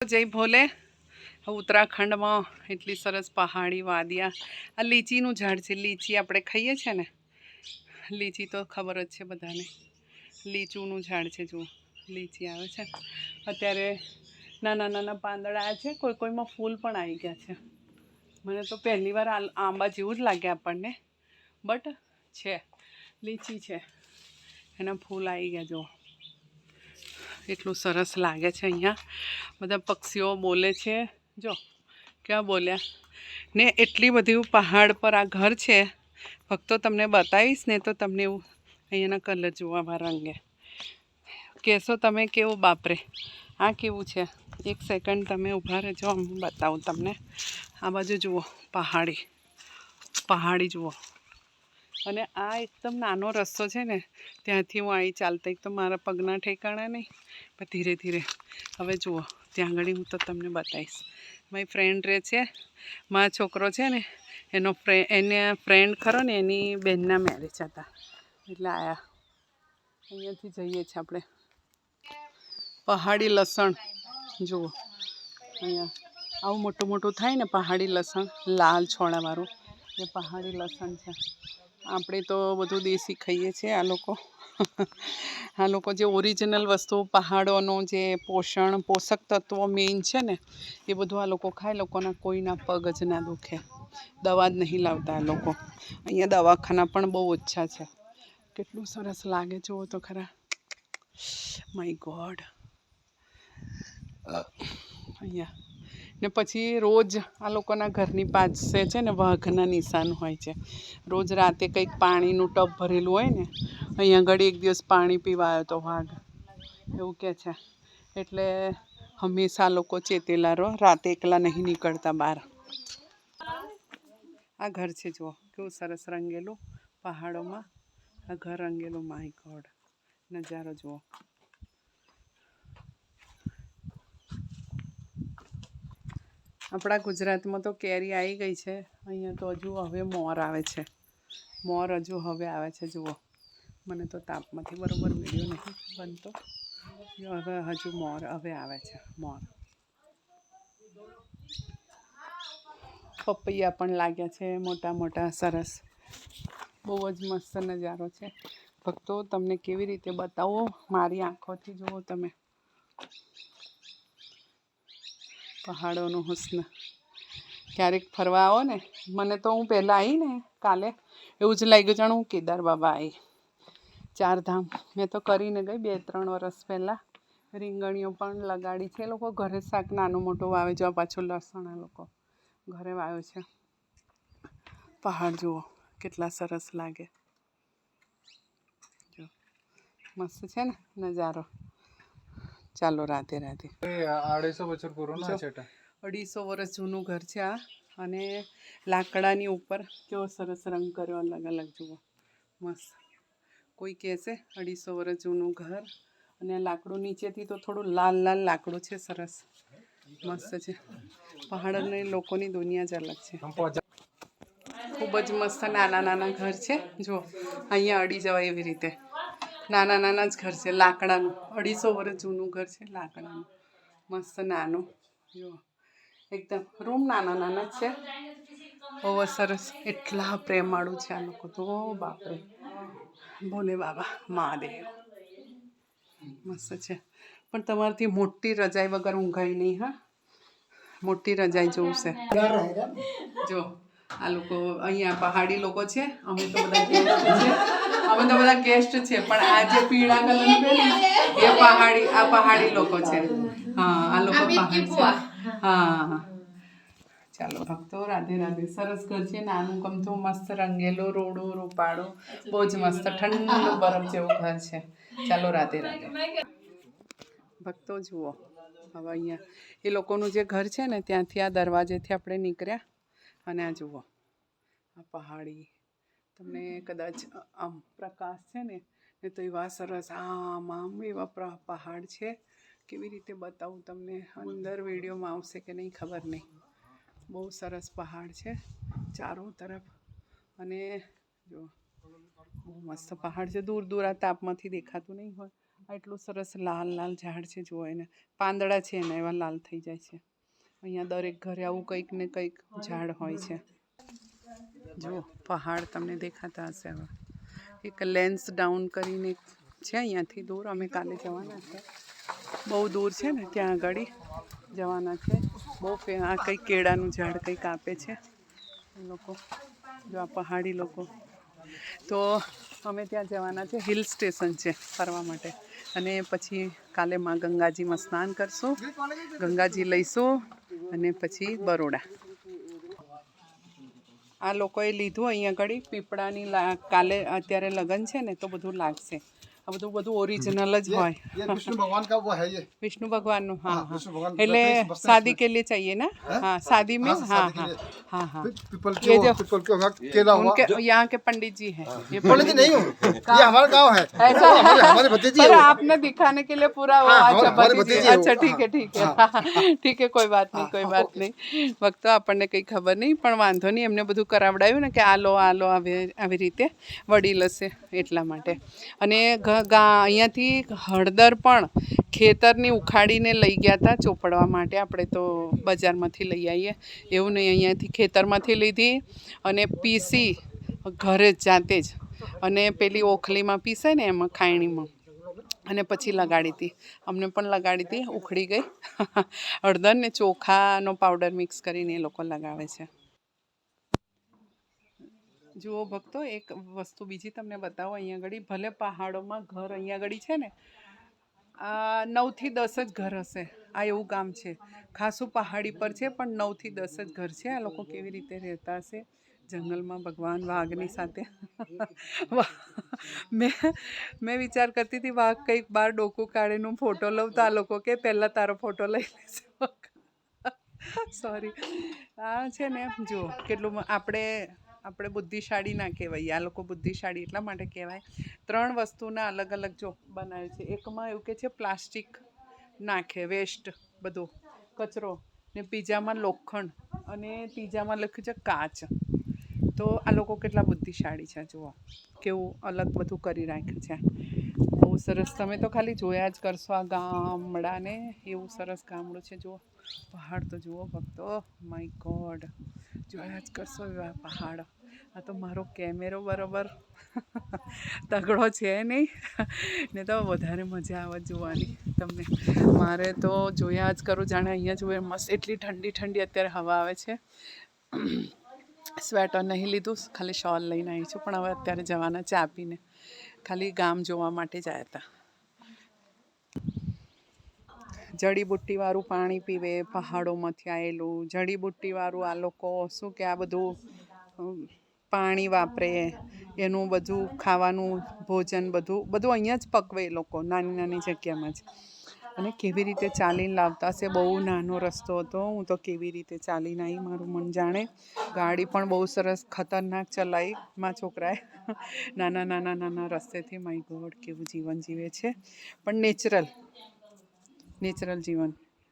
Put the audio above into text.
જય ભોલે. ઉત્તરાખંડમાં એટલી સરસ પહાડી વાદિયા. આ લીચીનું ઝાડ છે. લીચી આપણે ખાઈએ છીએ ને, લીચી તો ખબર જ છે બધાને. લીચુનું ઝાડ છે. જુઓ લીચી આવે છે. અત્યારે નાના નાના પાંદડા છે, કોઈ કોઈમાં ફૂલ પણ આવી ગયા છે. મને તો પહેલી વાર આંબા જેવું જ લાગે આપણને, બટ છે લીચી છે. એના ફૂલ આવી ગયા. જુઓ એટલું સરસ લાગે છે. અહીંયા બધા પક્ષીઓ બોલે છે. જો ક્યાં બોલ્યા ને. એટલી બધી પહાડ પર આ ઘર છે. ફક્ત તમને બતાવીશ ને તો તમને એવું અહીંયાના કલર જોવા રંગે કહેશો તમે કેવું બાપરે આ કેવું છે. એક સેકન્ડ તમે ઊભા રહેજો, હું બતાવું તમને. આ બાજુ જુઓ પહાડી જુઓ. અને આ એકદમ નાનો રસ્તો છે ને, ત્યાંથી હું આવી ચાલતા. એક તો મારા પગના ઠેકાણા નહીં, પણ ધીરે ધીરે. હવે જુઓ ત્યાં આગળ હું તો તમને બતાવીશ. મારી ફ્રેન્ડ રહે છે, મારો છોકરો છે ને એને ફ્રેન્ડ ખરો ને એની બહેનના મેરેજ હતા, એટલે આવ્યા. અહીંયાથી જઈએ છીએ આપણે. પહાડી લસણ જુઓ. અહીંયા આવું મોટું મોટું થાય ને પહાડી લસણ, લાલ છોડાવાળું, એ પહાડી લસણ છે. આપણે તો બધું દેશી ખાઈએ છીએ. આ લોકો જે ઓરિજિનલ વસ્તુ, પહાડોનું જે પોષક તત્વો મેઇન છે ને, એ બધું આ લોકો ખાય. લોકોના કોઈના પગ જ ના દુખે. દવા જ નહીં લાવતા આ લોકો. અહીંયા દવાખાના પણ બહુ ઓછા છે. કેટલું સરસ લાગે જુઓ તો ખરા. My God. અહીંયા ને પછી રોજ આ લોકોના ઘરની પાસે છે ને વાઘના નિશાન હોય છે. રોજ રાતે કંઈક પાણીનું ટબ ભરેલું હોય ને, અહીંયા આગળ એક દિવસ પાણી પીવા આવ્યો તો વાઘ, એવું કહે છે. એટલે હંમેશા લોકો ચેતેલા રહો, રાતે એકલા નહીં નીકળતા બહાર. આ ઘર છે જુઓ કેવું સરસ રંગેલું પહાડોમાં. આ ઘર રંગેલું. માય ગોડ, નજારો જુઓ. આપણા ગુજરાતમાં તો કેરી આવી ગઈ છે. અહીંયા તો હજુ હવે મોર આવે છે. મોર હજુ હવે આવે છે. જુઓ મને તો તાપમાંથી બરાબર વિડીયો નથી બનતો. હવે હજુ મોર હવે આવે છે. મોર પપૈયા પણ લાગ્યા છે મોટા મોટા સરસ. બહુ જ મસ્ત નજારો છે. ભક્તો તમને કેવી રીતે બતાવો મારી આંખોથી. જુઓ તમે પહાડોનું હુસ્ન. ક્યારેક ફરવા આવો ને. મને તો હું પહેલાં આવી ને કાલે એવું જ લાગ્યું જાણે હું કેદાર બાબા આવી. 4 ધામ મેં તો કરીને ગઈ 2-3 વર્ષ પહેલાં. રીંગણીઓ પણ લગાડી છે. એ લોકો ઘરે શાક નાનું મોટું વાવે. જો પાછું લસણ આ લોકો ઘરે વાવ્યો છે. પહાડ જુઓ કેટલા સરસ લાગે. જો મસ્ત છે ને નજારો. ચાલો રાધે રાધે. 250 વર્ષ જૂનું ઘર છે આ. અને લાકડાની ઉપર કેવો સરસ રંગ કર્યો અલગ અલગ. જુઓ મસ્ત. કોઈ કહેશે 250 વર્ષ જૂનું ઘર. અને લાકડું નીચેથી તો થોડું લાલ લાલ લાકડું છે. સરસ મસ્ત છે. પહાડની લોકોની દુનિયા જ અલગ છે. ખૂબ જ મસ્ત નાના નાના ઘર છે. જુઓ અહીંયા અડી જવાય એવી રીતે નાના નાના જ ઘર છે. લાકડાનું 250 વર્ષ જૂનું ઘર છે. લાકડાનું મસ્ત નાનું. જુઓ એકદમ રૂમ નાના નાના જ છે. બહુ સરસ. એટલા પ્રેમાળું છે આ લોકો તો બાપરે. ભોલે બાબા મહાદેવ મસ્ત છે. પણ તમારાથી મોટી રજાઈ વગર ઊંઘાય નહીં. હા, મોટી રજાઈ જોવું છે. જો આ લોકો અહીંયા પહાડી લોકો છે. અમે તો બધા ગેસ્ટ છે. પણ આ જે પીળા કલરનું છે ને એ પહાડી લોકો છે. હા આ લોકો પહાડી છે. હા ચાલો ભક્તો રાધે રાધે. સરસ ઘર છે. નાનું ગમતું મસ્ત રંગેલું રોડું રૂપાળું બહુ જ મસ્ત ઠંડુ બરફ જેવું ઘર છે. ચાલો રાધે રાધે. ભક્તો જુઓ હવે અહીંયા એ લોકોનું જે ઘર છે ને ત્યાંથી આ દરવાજેથી આપણે નીકળ્યા. અને આ જુઓ આ પહાડી. તમને કદાચ આમ પ્રકાશ છે ને તો એવા સરસ આમ એવા પહાડ છે. કેવી રીતે બતાવું તમને. અંદર વિડીયોમાં આવશે કે નહીં ખબર નહીં. બહુ સરસ પહાડ છે ચારો તરફ. અને જો બહુ મસ્ત પહાડ છે. દૂર દૂર આ તાપમાંથી દેખાતું નહીં હોય. એટલું સરસ લાલ લાલ ઝાડ છે જુઓ એને પાંદડા છે એના એવા લાલ થઈ જાય છે અહીંયા દરેક ઘરે આવું કંઈક ને કંઈક ઝાડ હોય છે જુઓ પહાડ તમને દેખાતા હશે હવે એક લેન્સ ડાઉન કરીને છે અહીંયાથી દૂર અમે કાલે જવાના છે બહુ દૂર છે ને ત્યાં આગળ જવાના છે બહુ આ કંઈક કેળાનું ઝાડ કંઈક આપે છે એ લોકો જો આ પહાડી લોકો તો અમે ત્યાં જવાના છે હિલ સ્ટેશન છે ફરવા માટે અને પછી કાલે માં ગંગાજીમાં સ્નાન કરશું ગંગાજી લઈશું અને પછી બરોડા આ લોકોએ લીધું અહીંયા આગળ પીપળાની કાલે અત્યારે લગ્ન છે ને તો બધું લાગશે આ બધું ઓરિજિનલ જ હોય विष्णु भगवान का वो है ये विष्णु भगवान નું हाँ हाँ विष्णु भगवान એટલે शादी के लिए चाहिए ना हाँ शादी में हाँ हाँ हाँ हाँ पीपल ये के जो पीपल के केला हुआ उनके यहाँ के पंडित जी हैं ये पंडित जी नहीं हूँ ये हमारा गांव है ऐसा हमारे भतीजी पर है वो। आपने दिखाने के लिए पूरा वो हाँ, अच्छा हमारे भतीजी भतीजी है अच्छा वो, ठीक है ठीक है ठीक है कोई बात नहीं कोई बात नहीं ભક્તો આપણને કંઈ ખબર નહીં પણ વાંધો નહીં એમને બધું કરાવડાવ્યું ને કે આ લો આવી રીતે વડીલ હશે એટલા માટે અને અહીંયાથી હળદર પણ ખેતરની ઉખાડીને લઈ ગયા હતા ચોપડવા માટે આપણે તો બજારમાંથી લઈ આવીએ એવું નહીં અહીંયાથી ખેતરમાંથી લીધી અને પીસી ઘરે જ જાતે જ અને પેલી ઓખલીમાં પીસે ને એમાં ખાયણીમાં અને પછી લગાડી હતી અમને પણ લગાડી હતી ઉખડી ગઈ હળદર ને ચોખાનો પાવડર મિક્સ કરીને એ લોકો લગાવે છે જુઓ ભક્તો એક વસ્તુ બીજી તમને બતાવો અહીંયા આગળ ભલે પહાડોમાં ઘર અહીંયા આગળ છે ને 9 થી 10 જ ઘર હશે આ એવું ગામ છે ખાસું પહાડી પર છે પણ 9 થી 10 જ ઘર છે આ લોકો કેવી રીતે રહેતા હશે જંગલમાં ભગવાન વાઘની સાથે મેં વિચાર કરતી હતી વાઘ કંઈક બહાર ડોકું કાઢીને ફોટો લઉં તો આ લોકો કે પહેલાં તારો ફોટો લઈ લેજો સોરી આ છે ને જુઓ કેટલું આપણે બુદ્ધિશાળી ના કહેવાય આ લોકો બુદ્ધિશાળી એટલા માટે કહેવાય 3 વસ્તુના અલગ અલગ જો બનાવ્યું છે એકમાં એવું કે છે પ્લાસ્ટિક નાખે વેસ્ટ બધું કચરો ને બીજામાં લોખંડ અને ત્રીજામાં લખ્યું છે કાચ તો આ લોકો કેટલા બુદ્ધિશાળી છે જુઓ કેવું અલગ બધું કરી રાખ્યું છે બહુ સરસ તમે તો ખાલી જોયા જ કરશો આ ગામડાને એવું સરસ ગામડું છે જુઓ પહાડ તો જુઓ ભક્તો માય ગોડ જોયા જ કરશો એવા પહાડ આ તો મારો કેમેરો બરાબર તગડો છે નહીં ને તો વધારે મજા આવે જોવાની તમને મારે તો જોયા જ કરું જાણે અહીંયા જોઈએ મસ્ત એટલી ઠંડી ઠંડી અત્યારે હવા આવે છે સ્વેટર નહીં લીધું ખાલી શોલ લઈને આવી છું પણ હવે અત્યારે જવાના ચા પીને ખાલી ગામ જોવા માટે જ આવ્યા હતા જડીબુટ્ટીવાળું પાણી પીવે પહાડોમાંથી આવેલું જડીબુટ્ટીવાળું આ લોકો શું કે આ બધું પાણી વાપરે એનું બધું ખાવાનું ભોજન બધું અહીંયા જ પકવે એ લોકો નાની નાની જગ્યામાં જ અને કેવી રીતે ચાલીને લાવતા હશે બહુ નાનો રસ્તો હતો હું તો કેવી રીતે ચાલીને આવી મારું મન જાણે ગાડી પણ બહુ સરસ ખતરનાક ચલાવી મારા છોકરાએ નાના રસ્તેથી માય ગોડ કેવું જીવન જીવે છે પણ નેચરલ જીવન